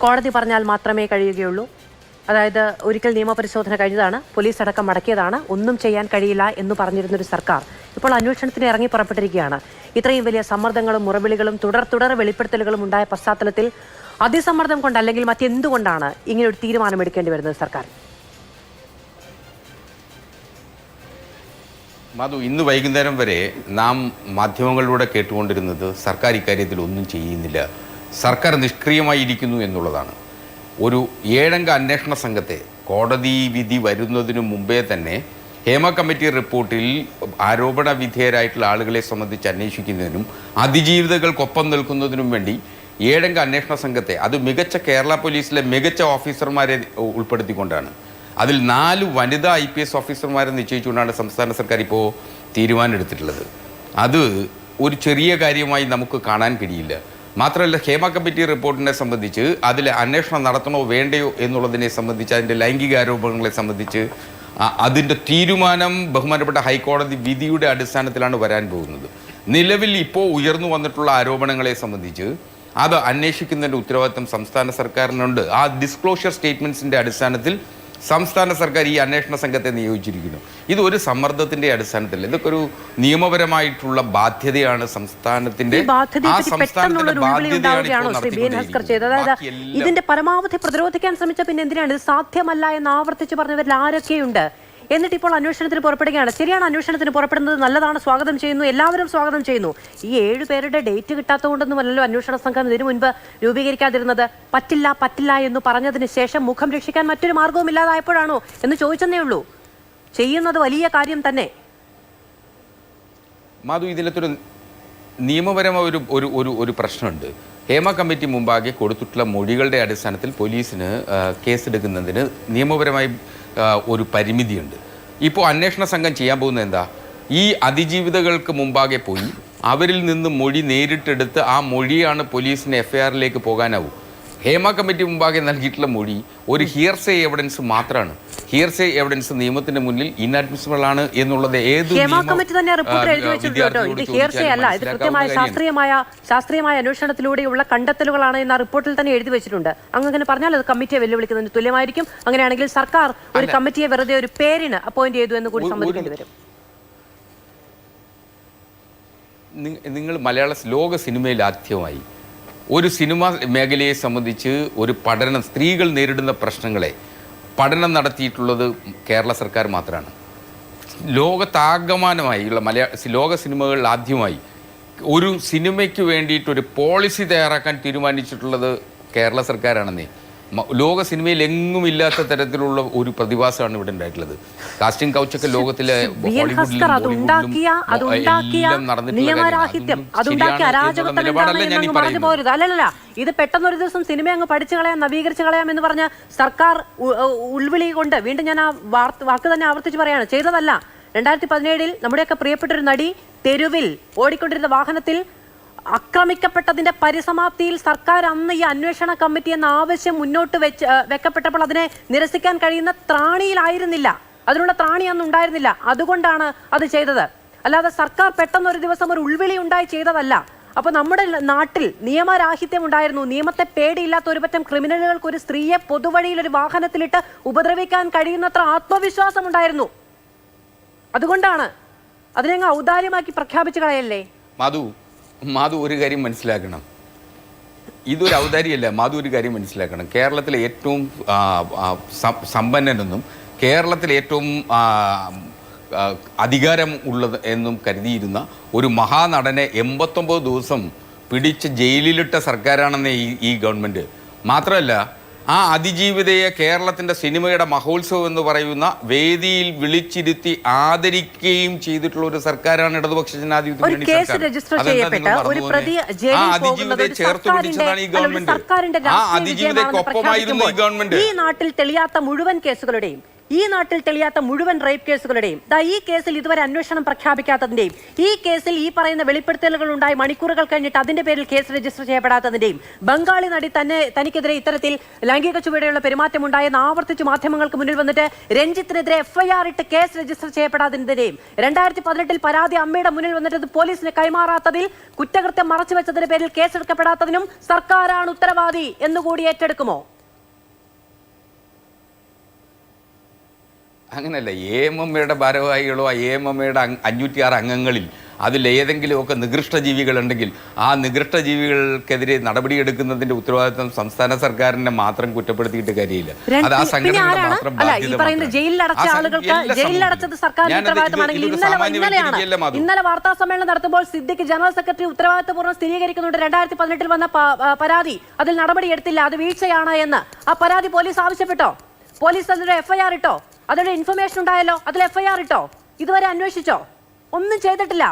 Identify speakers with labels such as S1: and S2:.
S1: കോടതി പറഞ്ഞാൽ മാത്രമേ കഴിയുകയുള്ളൂ. അതായത് ഒരിക്കൽ നിയമപരിശോധന കഴിഞ്ഞതാണ്, പോലീസ് അടക്കം മടക്കിയതാണ്, ഒന്നും ചെയ്യാൻ കഴിയില്ല എന്ന് പറഞ്ഞിരുന്നൊരു സർക്കാർ ഇപ്പോൾ അന്വേഷണത്തിന് ഇറങ്ങി പുറപ്പെട്ടിരിക്കുകയാണ്. ഇത്രയും വലിയ സമ്മർദ്ദങ്ങളും മുറവിളികളും തുടർ വെളിപ്പെടുത്തലുകളും ഉണ്ടായ പശ്ചാത്തലത്തിൽ അതിസമ്മർദ്ദം കൊണ്ട് അല്ലെങ്കിൽ മറ്റെന്തുകൊണ്ടാണ് ഇങ്ങനെ ഒരു തീരുമാനമെടുക്കേണ്ടി വരുന്നത് സർക്കാർ?
S2: മധു, ഇന്ന് വൈകുന്നേരം വരെ നാം മാധ്യമങ്ങളിലൂടെ കേട്ടുകൊണ്ടിരുന്നത് സർക്കാർ ഇക്കാര്യത്തിൽ ഒന്നും ചെയ്യുന്നില്ല, സർക്കാർ നിഷ്ക്രിയമായിരിക്കുന്നു എന്നുള്ളതാണ്. ഒരു 7 അംഗ അന്വേഷണ സംഘത്തെ കോടതി വിധി വരുന്നതിനു മുമ്പേ തന്നെ ഹേമ കമ്മിറ്റി റിപ്പോർട്ടിൽ ആരോപണ വിധേയരായിട്ടുള്ള ആളുകളെ സംബന്ധിച്ച് അന്വേഷിക്കുന്നതിനും അതിജീവിതകൾക്കൊപ്പം നിൽക്കുന്നതിനും വേണ്ടി 7 അംഗ അന്വേഷണ സംഘത്തെ, അത് മികച്ച കേരള പോലീസിലെ മികച്ച ഓഫീസർമാരെ ഉൾപ്പെടുത്തിക്കൊണ്ടാണ്, അതിൽ 4 വനിതാ IPS ഓഫീസർമാരെ നിശ്ചയിച്ചുകൊണ്ടാണ് സംസ്ഥാന സർക്കാർ ഇപ്പോൾ തീരുമാനമെടുത്തിട്ടുള്ളത്. അത് ഒരു ചെറിയ കാര്യമായി നമുക്ക് കാണാൻ കഴിയില്ല. മാത്രമല്ല, ഹേമ കമ്മിറ്റി റിപ്പോർട്ടിനെ സംബന്ധിച്ച് അതിൽ അന്വേഷണം നടത്തണോ വേണ്ടയോ എന്നുള്ളതിനെ സംബന്ധിച്ച്, അതിൻ്റെ ലൈംഗിക ആരോപണങ്ങളെ സംബന്ധിച്ച് അതിൻ്റെ തീരുമാനം ബഹുമാനപ്പെട്ട ഹൈക്കോടതി വിധിയുടെ അടിസ്ഥാനത്തിലാണ് വരാൻ പോകുന്നത്. നിലവിൽ ഇപ്പോൾ ഉയർന്നു വന്നിട്ടുള്ള ആരോപണങ്ങളെ സംബന്ധിച്ച് അത് അന്വേഷിക്കുന്നതിൻ്റെ ഉത്തരവാദിത്വം സംസ്ഥാന സർക്കാരിനുണ്ട്. ആ ഡിസ്ക്ലോഷർ സ്റ്റേറ്റ്മെൻറ്റ്സിൻ്റെ അടിസ്ഥാനത്തിൽ സംസ്ഥാന സർക്കാർ ഈ അന്വേഷണ സംഘത്തെ നിയോഗിച്ചിരിക്കുന്നു. ഇതൊരു സമ്മർദ്ദത്തിന്റെ അടിസ്ഥാനത്തിൽ, ഇതൊക്കെ ഒരു നിയമപരമായിട്ടുള്ള ബാധ്യതയാണ് സംസ്ഥാനത്തിന്റെ.
S1: ഇതിന്റെ പരമാവധി പ്രതിരോധിക്കാൻ ശ്രമിച്ച പിന്നെ എന്തിനാണ് ഇത് സാധ്യമല്ല എന്ന് ആവർത്തിച്ച് പറഞ്ഞവരിൽ ആരൊക്കെയുണ്ട്? എന്നിട്ട് ഇപ്പോൾ അന്വേഷണത്തിന് പുറപ്പെടുകയാണ്. ശരിയാണ്, അന്വേഷണത്തിന് പുറപ്പെടുന്നത് നല്ലതാണ്, സ്വാഗതം ചെയ്യുന്നു, എല്ലാവരും സ്വാഗതം ചെയ്യുന്നു. ഈ 7 പേരുടെ ഡേറ്റ് കിട്ടാത്തതുകൊണ്ടൊന്നുമല്ലല്ലോ അന്വേഷണ സംഘം ഇതിനു മുൻപ് രൂപീകരിക്കാതിരുന്നത്. പറ്റില്ല എന്ന് പറഞ്ഞതിന് ശേഷം മുഖം രക്ഷിക്കാൻ മറ്റൊരു മാർഗവും ഇല്ലാതായപ്പോഴാണോ എന്ന് ചോദിച്ചെന്നേ ഉള്ളൂ. ചെയ്യുന്നത് വലിയ കാര്യം തന്നെ.
S2: മാധു, ഇതിനകത്തൊരു നിയമപരമായ ഒരു പ്രശ്നമുണ്ട്. ഹേമ കമ്മിറ്റി മുമ്പാകെ കൊടുത്തിട്ടുള്ള മൊഴികളുടെ അടിസ്ഥാനത്തിൽ പോലീസിന് കേസെടുക്കുന്നതിന് നിയമപരമായി ഒരു പരിമിതിയുണ്ട്. ഇപ്പോൾ അന്വേഷണ സംഘം ചെയ്യാൻ പോകുന്നത് എന്താ? ഈ അതിജീവിതകൾക്ക് മുമ്പാകെ പോയി അവരിൽ നിന്ന് മൊഴി നേരിട്ടെടുത്ത് ആ മൊഴിയാണ് പോലീസിന് FIRലേക്ക് പോകാനാവും. ഹേമ കമ്മിറ്റി മുമ്പാകെ നൽകിയിട്ടുള്ള മൊഴി ഒരു ഹിയർസേ എവിഡൻസ് മാത്രമാണ്. ഹിയർസേ എവിഡൻസ് നിയമത്തിന്റെ മുന്നിൽ ഇൻഅഡ്മിസിബിൾ ആണ് എന്നുള്ളത്
S1: ശാസ്ത്രീയമായ അന്വേഷണത്തിലൂടെയുള്ള കണ്ടെത്തലുകളാണ് എന്ന റിപ്പോർട്ടിൽ തന്നെ എഴുതി വെച്ചിട്ടുണ്ട്. അങ്ങനെ പറഞ്ഞാൽ അത് കമ്മിറ്റിയെ വെല്ലുവിളിക്കുന്നതിന് തുല്യമായിരിക്കും. അങ്ങനെയാണെങ്കിൽ സർക്കാർ ഒരു കമ്മിറ്റിയെ വെറുതെ ഒരു പേരിന് അപ്പോയിന്റ് ചെയ്തു എന്ന് കൂടി സമ്മതിക്കേണ്ടി വരും.
S2: നിങ്ങൾ ലോക സിനിമയിൽ ആദ്യമായി ഒരു സിനിമാ മേഖലയെ സംബന്ധിച്ച് ഒരു പഠനം, സ്ത്രീകൾ നേരിടുന്ന പ്രശ്നങ്ങളെ പഠനം നടത്തിയിട്ടുള്ളത് കേരള സർക്കാർ മാത്രമാണ്. ലോകത്താകമാനമായുള്ള ലോക സിനിമകളിൽ ആദ്യമായി ഒരു സിനിമയ്ക്ക് വേണ്ടിയിട്ടൊരു പോളിസി തയ്യാറാക്കാൻ തീരുമാനിച്ചിട്ടുള്ളത് കേരള സർക്കാരാണെന്നേ. ലോക സിനിമയിൽ എങ്ങും ഇല്ലാത്ത തരത്തിലുള്ള ഒരു പ്രതിഭാസമാണ് ഇവിടെ ഉണ്ടായിട്ടുള്ളത്. കാസ്റ്റിംഗ് കൗച്ചൊക്കെ ലോകത്തിലെ
S1: അല്ലല്ല, ഇത് പെട്ടെന്നൊരു ദിവസം സിനിമ അങ്ങ് പഠിച്ചു കളയാം, നവീകരിച്ചു കളയാം എന്ന് പറഞ്ഞ സർക്കാർ ഉൾവിളി കൊണ്ട് വീണ്ടും ഞാൻ ആ വാക്ക് തന്നെ ആവർത്തിച്ച് പറയാണ്, ചെയ്തതല്ല. 2017 നമ്മുടെയൊക്കെ പ്രിയപ്പെട്ടൊരു നടി തെരുവിൽ ഓടിക്കൊണ്ടിരുന്ന വാഹനത്തിൽ ആക്രമിക്കപ്പെട്ടതിന്റെ പരിസമാപ്തിയിൽ സർക്കാർ അന്ന് ഈ അന്വേഷണ കമ്മിറ്റി എന്ന ആവശ്യം മുന്നോട്ട് വെക്കപ്പെട്ടപ്പോൾ അതിനെ നിരസിക്കാൻ കഴിയുന്ന ത്രാണിയിലായിരുന്നില്ല, അതിനുള്ള ത്രാണി അന്ന് ഉണ്ടായിരുന്നില്ല. അതുകൊണ്ടാണ് അത് ചെയ്തത്. അല്ലാതെ സർക്കാർ പെട്ടെന്ന് ഒരു ദിവസം ഒരു ഉൾവിളി ഉണ്ടായി ചെയ്തതല്ല. അപ്പൊ നമ്മുടെ നാട്ടിൽ നിയമരാഹിത്യം ഉണ്ടായിരുന്നു. നിയമത്തെ പേടിയില്ലാത്ത ഒരു പറ്റം ക്രിമിനലുകൾക്ക് ഒരു സ്ത്രീയെ പൊതുവഴിയിൽ ഒരു വാഹനത്തിലിട്ട് ഉപദ്രവിക്കാൻ കഴിയുന്നത്ര ആത്മവിശ്വാസം ഉണ്ടായിരുന്നു. അതുകൊണ്ടാണ് അതിനെ ഔദാര്യമാക്കി പ്രഖ്യാപിച്ചു കളയല്ലേ.
S2: മാധു ഒരു കാര്യം മനസ്സിലാക്കണം, ഇതൊരു ഔദാര്യമല്ല. മാധു ഒരു കാര്യം മനസ്സിലാക്കണം, കേരളത്തിലെ ഏറ്റവും സമ്പന്നനെന്നും കേരളത്തിലെ ഏറ്റവും അധികാരം ഉള്ളത് എന്നും കരുതിയിരുന്ന ഒരു മഹാനടനെ 89 ദിവസം പിടിച്ച് ജയിലിലിട്ട സർക്കാരാണെന്ന് ഈ ഗവൺമെൻറ്. മാത്രമല്ല, ആ അതിജീവിതയെ കേരളത്തിൻ്റെ സിനിമയുടെ മഹോത്സവം എന്ന് പറയുന്ന വേദിയിൽ വിളിച്ചിരുത്തി ആദരിക്കുകയും ചെയ്തിട്ടുള്ള ഒരു സർക്കാരാണ് ഇടതുപക്ഷ ജനാധിപത്യ മുന്നണി സർക്കാർ. ആ അതിജീവിതയെ ചേർത്ത് പിടിച്ചതാണ് ഈ ഗവൺമെന്റ്. ആ അതിജീവിതയ്ക്കൊപ്പമായിരുന്നു ഈ ഗവൺമെന്റ്.
S1: ഈ നാട്ടിൽ തെളിയാത്ത മുഴുവൻ കേസുകളുടെയും ഈ നാട്ടിൽ തെളിയാത്ത മുഴുവൻ റേപ്പ് കേസുകളുടെയും ഈ കേസിൽ ഇതുവരെ അന്വേഷണം പ്രഖ്യാപിക്കാത്തതിന്റെയും ഈ കേസിൽ ഈ പറയുന്ന വെളിപ്പെടുത്തലുകൾ ഉണ്ടായി മണിക്കൂറുകൾ കഴിഞ്ഞിട്ട് അതിന്റെ പേരിൽ കേസ് രജിസ്റ്റർ ചെയ്യപ്പെടാത്തതിന്റെയും ബംഗാളി നടി തനിക്കെതിരെ ഇത്തരത്തിൽ ലൈംഗിക ചുവടെയുള്ള പെരുമാറ്റമുണ്ടായെന്ന് ആവർത്തിച്ച് മാധ്യമങ്ങൾക്ക് മുന്നിൽ വന്നിട്ട് രഞ്ജിത്തിനെതിരെ FIR ഇട്ട് കേസ് രജിസ്റ്റർ ചെയ്യപ്പെടാത്തതിന്റെയും 2018 പരാതി അമ്മയുടെ മുന്നിൽ വന്നിട്ട് പോലീസിന് കൈമാറാത്തതിൽ കുറ്റകൃത്യം മറച്ചുവെച്ചതിന്റെ പേരിൽ കേസെടുക്കപ്പെടാത്തതിനും സർക്കാരാണ് ഉത്തരവാദി എന്നുകൂടി ഏറ്റെടുക്കുമോ?
S2: അങ്ങനെയല്ല. AMMയുടെ ഭാരവാഹികളോ AMMയുടെ 506 അംഗങ്ങളിൽ അതിലേതെങ്കിലുമൊക്കെ നികൃഷ്ട ജീവികളുണ്ടെങ്കിൽ ആ നികൃഷ്ട ജീവികൾക്കെതിരെ നടപടിയെടുക്കുന്നതിന്റെ ഉത്തരവാദിത്വം സംസ്ഥാന സർക്കാരിനെ മാത്രം കുറ്റപ്പെടുത്തിയിട്ട് കാര്യമില്ല. അത് ആ സംഘടനയുടെ മാത്രം ബാധ്യത.
S1: ഇന്നലെ വാർത്താ സമ്മേളനം നടത്തുമ്പോൾ സിദ്ദിഖ് ജനറൽ സെക്രട്ടറി ഉത്തരവാദിത്തപൂർവ്വം സ്ഥിരീകരിക്കുന്നുണ്ട് 2018 വന്ന പരാതി അതിൽ നടപടിയെടുത്തില്ല, അത് വീഴ്ചയാണ് എന്ന്. ആ പരാതി പോലീസ് ആവശ്യപ്പെട്ടോ? പോലീസ് അതിലൊരു FIR ഇട്ടോ? അതിലൊരു ഇൻഫർമേഷൻ ഉണ്ടായല്ലോ, അതിൽ FIR ഇട്ടോ? ഇതുവരെ അന്വേഷിച്ചോ? ഒന്നും ചെയ്തിട്ടില്ല.